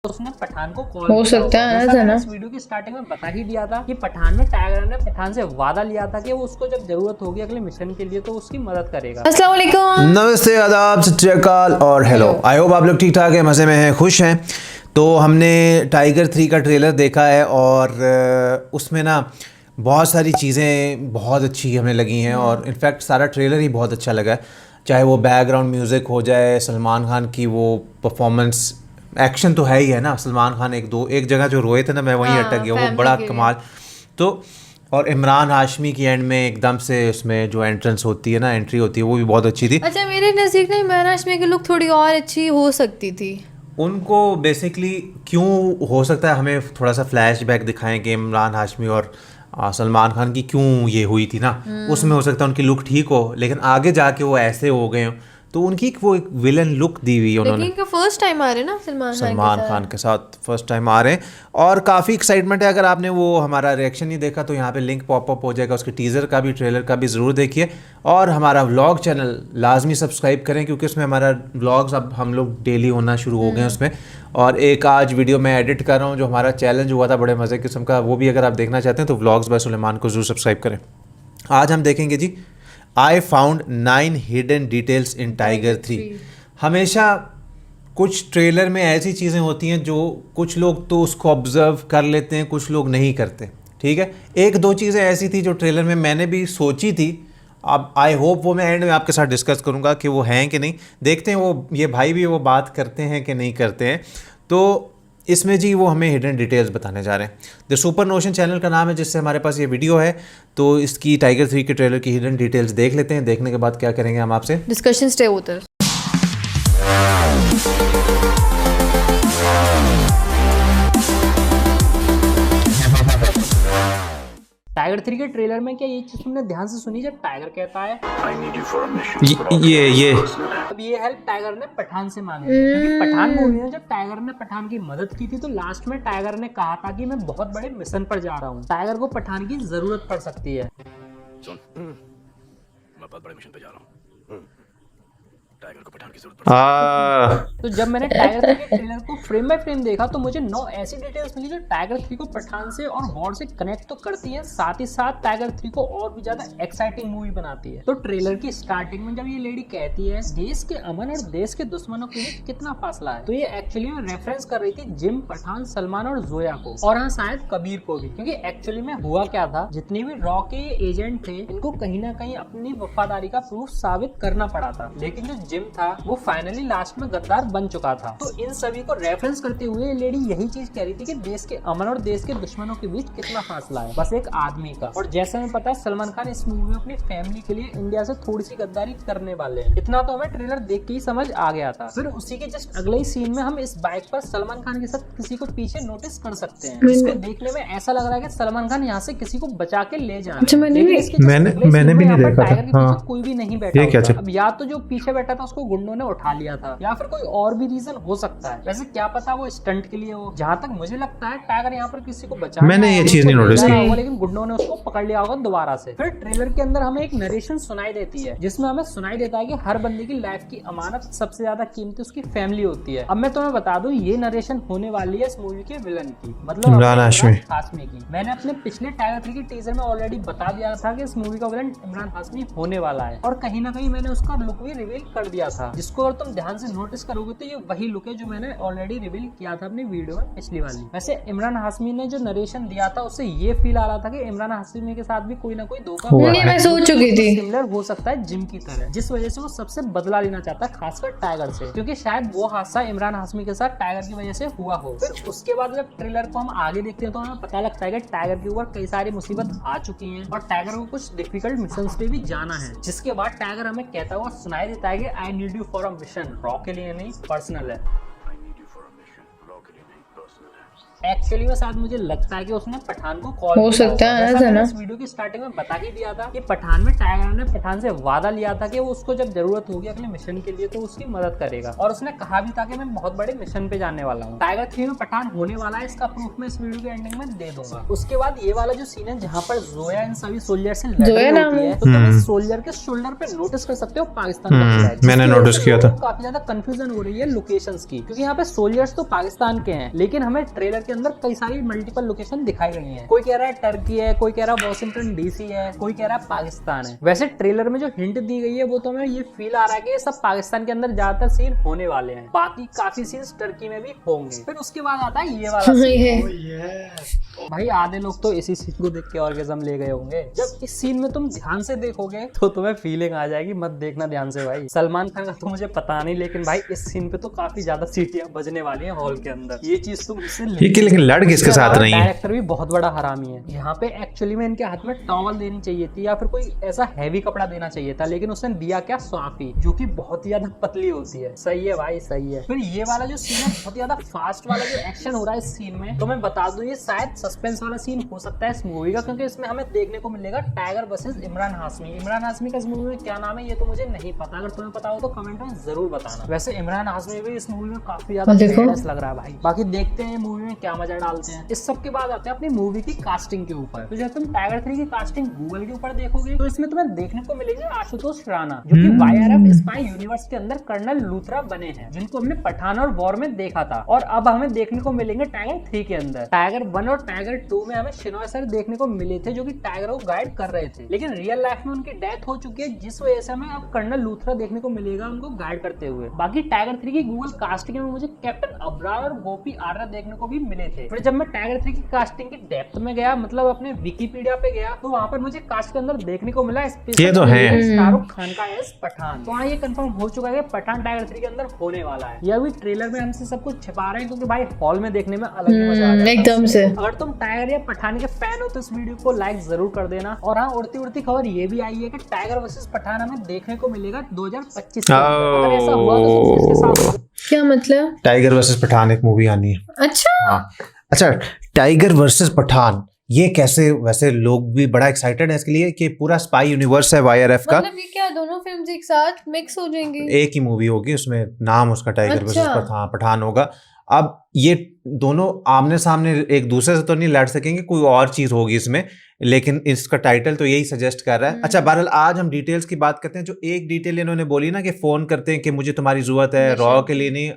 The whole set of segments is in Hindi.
उसने पठान को कॉल हो सकता है जैसा ना। इस वीडियो की स्टार्टिंग में बता ही दिया था कि पठान में टाइगर ने पठान से वादा लिया था कि वो उसको जब जरूरत होगी अगले मिशन के लिए तो उसकी मदद करेगा। अस्सलाम वालेकुम। नमस्ते, आदाब, सत श्री अकाल और हेलो। आई होप आप लोग ठीक ठाक हैं, मज़े में हैं, खुश हैं। तो हमने टाइगर 3 का ट्रेलर देखा है और उसमें ना बहुत सारी चीज़ें बहुत अच्छी हमें लगी हैं और इनफैक्ट सारा ट्रेलर ही बहुत अच्छा लगा है। चाहे वो बैकग्राउंड म्यूज़िक हो जाए, सलमान खान की वो परफॉर्मेंस, एक्शन तो है ही है ना। सलमान खान एक जगह जो रोए थे ना, मैं वहीं अटक गया, वो बड़ा कमाल। तो और इमरान हाशमी की एंड में एकदम से उसमें जो एंट्रेंस होती है ना, एंट्री होती है, वो भी बहुत अच्छी थी। अच्छा, मेरे नज़दीक ना इमरान हाशमी की लुक थोड़ी और अच्छी हो सकती थी। उनको बेसिकली क्यों हो सकता है हमें थोड़ा सा फ्लैशबैक दिखाएं कि इमरान हाशमी और सलमान खान की क्यों ये हुई थी ना, उसमें हो सकता है उनकी लुक ठीक हो, लेकिन आगे जाके वो ऐसे हो गए हो तो उनकी वो एक विलन लुक दी हुई है उन्होंने। लेकिन फर्स्ट टाइम आ रहे हैं ना सलमान खान के साथ फर्स्ट टाइम आ रहे हैं और काफ़ी एक्साइटमेंट है। अगर आपने वो हमारा रिएक्शन नहीं देखा तो यहाँ पे लिंक पॉपअप हो जाएगा, उसके टीज़र का भी, ट्रेलर का भी ज़रूर देखिए। और हमारा व्लॉग चैनल लाजमी सब्सक्राइब करें क्योंकि उसमें हमारा व्लॉग्स अब हम लोग डेली होना शुरू हो गए हैं उसमें। और एक आज वीडियो मैं एडिट कर रहा हूँ जो हमारा चैलेंज हुआ था बड़े मज़े किस्म का, वो भी अगर आप देखना चाहते हैं तो व्लॉग्स बाय सुलेमान को ज़रूर सब्सक्राइब करें। आज हम देखेंगे जी I found 9 hidden details in Tiger 3। हमेशा कुछ ट्रेलर में ऐसी चीज़ें होती हैं जो कुछ लोग तो उसको ऑब्ज़र्व कर लेते हैं, कुछ लोग नहीं करते। ठीक है, एक दो चीज़ें ऐसी थी जो ट्रेलर में मैंने भी सोची थी। अब आई होप वो मैं एंड में आपके साथ डिस्कस करूँगा कि वो हैं कि नहीं। देखते हैं वो ये भाई भी वो बात करते हैं कि नहीं करते हैं। तो इसमें जी वो हमें हिडन डिटेल्स बताने जा रहे हैं। द सुपर नोशन चैनल का नाम है जिससे हमारे पास ये वीडियो है। तो इसकी टाइगर 3 के ट्रेलर की हिडन डिटेल्स देख लेते हैं। देखने के बाद क्या करेंगे हम आपसे डिस्कशन स्टे होता है। टाइगर 3 के ट्रेलर में क्या ये चीज तुमने ध्यान से सुनी जब टाइगर कहता है ये अब ये हेल्प टाइगर ने पठान से मांगी क्योंकि पठान मूवी में जब टाइगर ने पठान की मदद की थी तो लास्ट में टाइगर ने कहा था कि मैं बहुत बड़े मिशन पर जा रहा हूँ, टाइगर को पठान की जरूरत पड़ सकती है। सुन, मैं बहुत बड़े मिशन पे जा रहा हूँ, टाइगर को पठान की जरूरत पड़ती है। तो जब मैंने टाइगर 3 के ट्रेलर को फ्रेम बाय फ्रेम देखा तो मुझे 9 ऐसी डिटेल्स मिली जो टाइगर 3 को पठान से और वॉर से कनेक्ट तो करती है, साथ ही साथ टाइगर 3 को और भी ज्यादा एक्साइटिंग मूवी बनाती है। तो ट्रेलर की स्टार्टिंग में जब ये लेडी कहती है देश के अमन और देश के दुश्मनों के बीच कितना फासला है, तो ये एक्चुअली में रेफरेंस कर रही थी जिम, पठान, सलमान और जोया को, और हाँ शायद कबीर को भी, क्योंकि एक्चुअली में हुआ क्या था, जितने भी रॉ के एजेंट थे इनको कहीं ना कहीं अपनी वफादारी का प्रूफ साबित करना पड़ा था, लेकिन जो जिम था वो फाइनली लास्ट में गद्दार बन चुका था। तो इन सभी को रेफरेंस करते हुए लेडी यही चीज कह रही थी कि देश के अमन और देश के दुश्मनों के बीच कितना फासला है बस एक आदमी का। और जैसा हमें पता है सलमान खान इस मूवी में अपनी फैमिली के लिए इंडिया से थोड़ी सी गद्दारी करने वाले हैं, इतना तो हमें ट्रेलर देख के ही समझ आ गया था। फिर उसी के जस्ट अगले ही सीन में हम इस बाइक पर सलमान खान के साथ किसी को पीछे नोटिस कर सकते हैं, जिसको देखने में ऐसा लग रहा है कि सलमान खान यहाँ से किसी को बचा के ले जा रहे हैं। मैंने भी नहीं देखा था। कोई भी नहीं बैठा ये क्या होता। अब या तो जो पीछे बैठा था उसको गुंडों ने उठा लिया था या फिर कोई और भी रीजन हो सकता है। वैसे क्या पता वो स्टंट के लिए हो, जहाँ तक मुझे लगता है टाइगर यहाँ पर किसी को बचा, मैंने ये चीज नहीं नोटिस की, लेकिन गुंडों ने उसको पकड़ लिया होगा दोबारा से। फिर ट्रेलर के अंदर हमें एक नरेशन सुनाई देती है जिसमें हमें सुनाई देता है कि हर बंदे की लाइफ की अमानत सबसे ज्यादा कीमती उसकी फैमिली होती है। अब मैं तुम्हें बता दूं ये नरेशन होने वाली है इस मूवी के विलन की, मतलब इमरान हाशमी की। मैंने अपने पिछले टाइगर 3 के टीजर में ऑलरेडी बता दिया था कि इस मूवी का विलन इमरान हाशमी होने वाला है, और कहीं ना कहीं मैंने उसका लुक भी रिवील कर दिया था, जिसको अगर तुम ध्यान से नोटिस करोगे तो ये वही लुक है जो मैंने ऑलरेडी रिवील किया था अपनी वीडियो में पिछली वाली। वैसे इमरान हाशमी ने जो नरेशन दिया था उससे ये फील आ रहा था कि इमरान हाशमी के साथ भी कोई ना कोई धोखा मैं सोच चुकी थी सिमिलर हो सकता है जिम की तरह, जिस वजह से वो सबसे बदला लेना चाहता है, खासकर टाइगर से, क्योंकि शायद वो हादसा इमरान हाशमी के साथ टाइगर की वजह से हुआ हो। फिर उसके बाद जब ट्रेलर को हम आगे देखते हैं तो हमें पता लगता है कि टाइगर के ऊपर कई सारी मुसीबत आ चुकी है और टाइगर को कुछ डिफिकल्ट मिशन पे भी जाना है, जिसके बाद टाइगर हमें कहता हुआ सुनाई देता है कि I need you for a mission, raw के लिए नहीं पर्सनल है। एक्चुअली में शायद मुझे लगता है कि उसने पठान को कॉल हो सकता है, ऐसा ना। इस वीडियो की स्टार्टिंग में बता ही दिया था कि पठान में टाइगर ने पठान से वादा लिया था कि वो उसको जब जरूरत होगी अगले मिशन के लिए तो उसकी मदद करेगा, और उसने कहा भी था कि मैं बहुत बड़े मिशन पे जाने वाला हूँ। टाइगर 3 में पठान होने वाला है, इसका प्रूफ मैं इस वीडियो के एंडिंग में दे दूंगा। उसके बाद ये वाला जो सीन है जहाँ पर जोया इन सभी सोल्जर से लड़ रही होती है, तो तुम इस सोल्जर के शोल्डर पे नोटिस कर सकते हो पाकिस्तान का फ्लैग। मैंने नोटिस किया था। काफी ज्यादा कंफ्यूजन हो रही है लोकेशंस की, क्योंकि यहाँ पे सोल्जर्स तो पाकिस्तान के हैं लेकिन हमें ट्रेलर के अंदर कई सारी मल्टीपल लोकेशन दिखाई गई हैं। कोई कह रहा है टर्की है, कोई कह रहा है वॉशिंगटन डीसी है, कोई कह रहा है पाकिस्तान है। वैसे ट्रेलर में जो हिंट दी गई है वो तो हमें ये फील आ रहा है कि ये सब पाकिस्तान के अंदर ज्यादातर सीन होने वाले हैं, बाकी काफी सीन्स टर्की में भी होंगे। फिर उसके बाद आता है ये वाला सीन। भाई आधे लोग तो इसी सीन को देख के ऑर्गेज्म ले गए होंगे। जब इस सीन में तुम ध्यान से देखोगे तो तुम्हें फीलिंग आ जाएगी, मत देखना ध्यान से भाई। सलमान खान का तो मुझे पता नहीं, लेकिन भाई इस सीन पे तो काफी ज्यादा सीटियां बजने वाली हैं हॉल के अंदर। ये चीज तुम इससे लेकिन लड़ किसके साथ नहीं है? डायरेक्टर भी बहुत बड़ा हरामी है। यहाँ पे एक्चुअली में इनके हाथ में टॉवल देनी चाहिए थी या फिर कोई ऐसा हैवी कपड़ा देना चाहिए था, लेकिन उसने दिया क्या, स्वाफी, जो कि बहुत ही ज्यादा पतली होती है। सही है भाई, सही है। फिर ये वाला जो सीन है बहुत ज्यादा फास्ट वाला जो एक्शन हो रहा है इस सीन में, तो मैं बता दूं ये शायद सस्पेंस वाला सीन हो सकता है इस मूवी का, क्योंकि इसमें हमें देखने को मिलेगा टाइगर वर्सेस इमरान हाशमी। इमरान हाशमी का इस मूवी में क्या नाम है ये तो मुझे नहीं पता, अगर तुम्हें पता हो तो कमेंट में जरूर बताना। वैसे इमरान हाशमी भी इस मूवी में काफी ज्यादा फेमस लग रहा है भाई। बाकी देखते हैं मूवी में क्या मजा डालते हैं। इस सब के बाद आते हैं अपनी मूवी की कास्टिंग के ऊपर। तो जब तुम टाइगर 3 की कास्टिंग गूगल के ऊपर देखोगे तो इसमें तुम्हें देखने को मिलेंगे आशुतोष राणा, जो कि YRF स्पाई यूनिवर्स के अंदर कर्नल लूथरा बने हैं, जिनको हमने पठान और वॉर में देखा था, और अब हमें देखने को मिलेंगे टाइगर 3 के अंदर। टाइगर 1 और टाइगर 2 में हमें शिनॉय सर देखने को मिले थे, जो कि टाइगर को गाइड कर रहे थे, लेकिन रियल लाइफ में उनकी डेथ हो चुकी है, जिस वजह से हमें अब कर्नल लूथरा देखने को मिलेगा उनको गाइड करते हुए। बाकी टाइगर 3 की गूगल कास्टिंग में मुझे कैप्टन अब्रार और गोपी आर्या देखने को भी मिले थे। फिर जब मैं टाइगर 3 की कास्टिंग की डेप्थ में गया, मतलब अपने विकिपीडिया पे गया, तो वहां पर मुझे कास्ट के अंदर देखने को मिला ये तो है शाहरुख खान का एस पठान। तो हाँ, ये कंफर्म हो चुका है कि पठान टाइगर 3 के अंदर होने वाला है। यह भी ट्रेलर में हमसे सब कुछ छिपा रहे हैं, क्योंकि भाई हॉल में देखने में अलग ही मजा आ जाता है एकदम से। अगर तुम टाइगर या पठान के फैन हो तो इस वीडियो को लाइक जरूर कर देना। और हाँ, उड़ती उड़ती खबर ये भी आई है कि टाइगर वर्सेस पठान हमें देखने को मिलेगा 2025 में। अगर ऐसा हुआ तो किसके साथ? क्या मतलब? टाइगर वर्सेस पठान एक मूवी आनी है। अच्छा हाँ, अच्छा, टाइगर वर्सेस पठान ये कैसे? वैसे लोग भी बड़ा एक्साइटेड है इसके लिए कि पूरा स्पाई यूनिवर्स है YRF का। मतलब ये क्या दोनों फिल्म्स एक साथ मिक्स हो जाएंगी? एक ही मूवी होगी, उसमें नाम उसका टाइगर वर्सेस पठान होगा। अब ये दोनों आमने सामने एक दूसरे से तो नहीं लड़ सकेंगे, कोई और चीज होगी इसमें, लेकिन इसका टाइटल तो यही सजेस्ट कर रहा है। अच्छा, बहरहाल आज हम डिटेल्स की बात करते हैं। जो एक डिटेल इन्होंने बोली ना कि फोन करते हैं कि मुझे तुम्हारी जरूरत है, रॉ के लिए नहीं,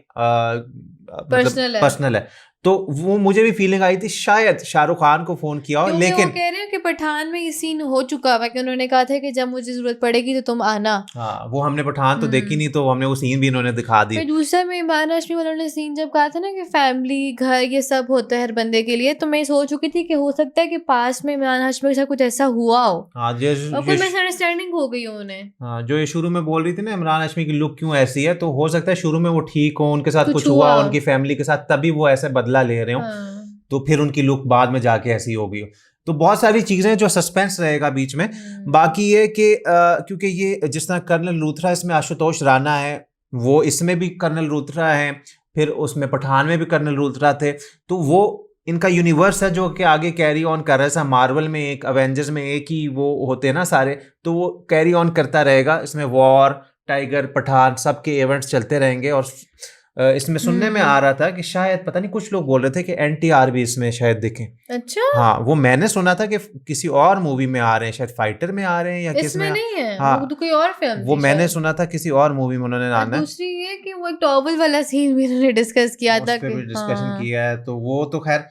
पर्सनल है, तो वो मुझे भी फीलिंग आई थी शायद शाहरुख खान को फोन किया हो, लेकिन वो कह रहे हैं कि पठान में ये सीन हो चुका है कि उन्होंने कहा था कि जब मुझे जरूरत पड़ेगी तो तुम आना। हाँ, वो हमने पठान तो देखी नहीं, तो हमने वो सीन भी इन्होंने दिखा दी। फिर दूसरा में इमरान हाशमी वालों ने सीन जब कहा था ना कि फैमिली, घर, ये सब होता है हर बंदे के लिए, तो मैं सोच चुकी थी कि हो सकता है कि पास में इमरान हाशमी के साथ कुछ ऐसा हुआ हो। हाँ, और कोई मिसअंडरस्टैंडिंग हो गई हो उन्हें। हाँ, जो ये शुरू में बोल रही थी ना इमरान हाशमी की लुक क्यों ऐसी है, तो हो सकता है शुरू में वो ठीक हो, उनके साथ कुछ हुआ उनकी फैमिली के साथ, तभी वो ऐसे बदला ले रहे हो। तो फिर उनकी लुक बाद में जाके ऐसी होगी। तो बहुत सारी चीजें जो सस्पेंस रहेगा बीच में। बाकी ये कि क्योंकि ये जिस तरह कर्नल लूथरा इसमें आशुतोष राणा है, वो इसमें भी कर्नल लूथरा है, फिर उसमें पठान में भी कर्नल लूथरा थे, तो वो इनका यूनिवर्स है जो कि आगे कैरी ऑन कर रहा है। मार्वल में एक, अवेंजर्स में एक ही वो होते हैं ना सारे, तो वो कैरी ऑन करता रहेगा। इसमें वॉर, टाइगर, पठान सबके इवेंट्स चलते रहेंगे। और इसमें सुनने में आ रहा था कि शायद, पता नहीं, कुछ लोग बोल रहे थे कि NTR भी इसमें शायद दिखे। अच्छा, हाँ, वो मैंने सुना था कि किसी और मूवी में आ रहे हैं, शायद फाइटर में आ रहे हैं या किस में नहीं है। हाँ, वो तो कोई और फिल्म वो मैंने सुना था किसी और मूवी में उन्होंने आना है। दूसरी ये कि वो एक टॉवल वाला सीन भी उन्होंने डिस्कस किया था, डिस्कशन किया है, तो वो तो खैर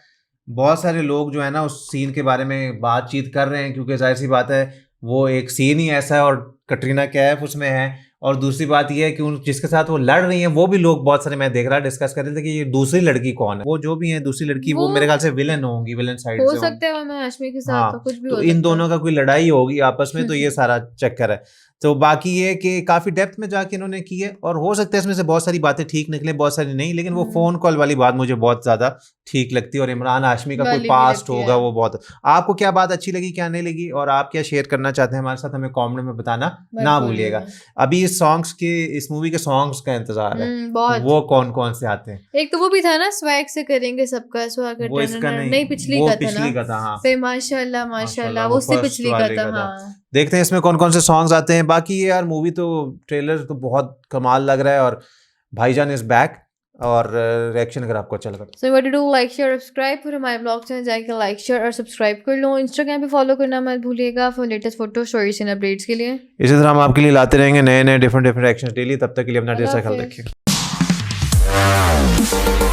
बहुत सारे लोग जो है ना उस सीन के बारे में बातचीत कर रहे हैं, क्योंकि जाहिर सी बात है वो एक सीन ही ऐसा है और कटरीना कैफ उसमें है। और दूसरी बात ये है कि उन जिसके साथ वो लड़ रही हैं वो भी लोग बहुत सारे, मैं देख रहा डिस्कस कर रहे थे कि ये दूसरी लड़की कौन है। वो जो भी है दूसरी लड़की, वो मेरे ख्याल से विलन होंगी, विलन साइड से हो सकता है। मैं हाशमी के साथ हाँ, तो कुछ भी तो हो इन दोनों का कोई लड़ाई होगी आपस में, तो ये सारा चक्कर है। तो बाकी ये कि काफ़ी डेप्थ में जाके इन्होंने की है, और हो सकता है इसमें से बहुत सारी बातें ठीक निकले, बहुत सारी नहीं, लेकिन वो फ़ोन कॉल वाली बात मुझे बहुत ज़्यादा ठीक लगती है, और इमरान हाशमी का कोई वाली भी पास्ट लगती होगा है। वो बहुत। आपको क्या बात अच्छी लगी, क्या नहीं लगी, और आप क्या शेयर करना चाहते हैं हमारे साथ, हमें कमेंट में बताना ना भूलिएगा। अभी इस सॉन्ग्स के, इस मूवी के सॉन्ग्स का इंतजार है, बहुत। वो कौन कौन से आते हैं? एक तो वो भी था ना, स्वैग से करेंगे सबका स्वागत, वो इसका नहीं पिछली वो का था पिछली ना, का था, हाँ। फिर माशाल्लाह माशाल्लाह वो वो उससे first पिछली का वाले था। का था। हाँ देखते हैं इसमें कौन कौन से सॉन्ग्स आते हैं। बाकी ये यार मूवी तो, ट्रेलर तो बहुत कमाल लग रहा है, और भाईजान इज बैक, और रिएक्शन अगर आपको अच्छा लगा so what to do, like share subscribe, फिर हमारे ब्लॉग चैनल जाके लाइक शेयर और सब्सक्राइब कर लो। इंस्टाग्राम पे फॉलो करना मत भूलिएगा for latest photo stories and updates के लिए। इसी तरह हम आपके लिए लाते रहेंगे नए नए डिफरेंट रिएक्शन डेली। तब तक के लिए अपना ढेर सारा ख्याल अल्लाह हाफिज़। रखिए।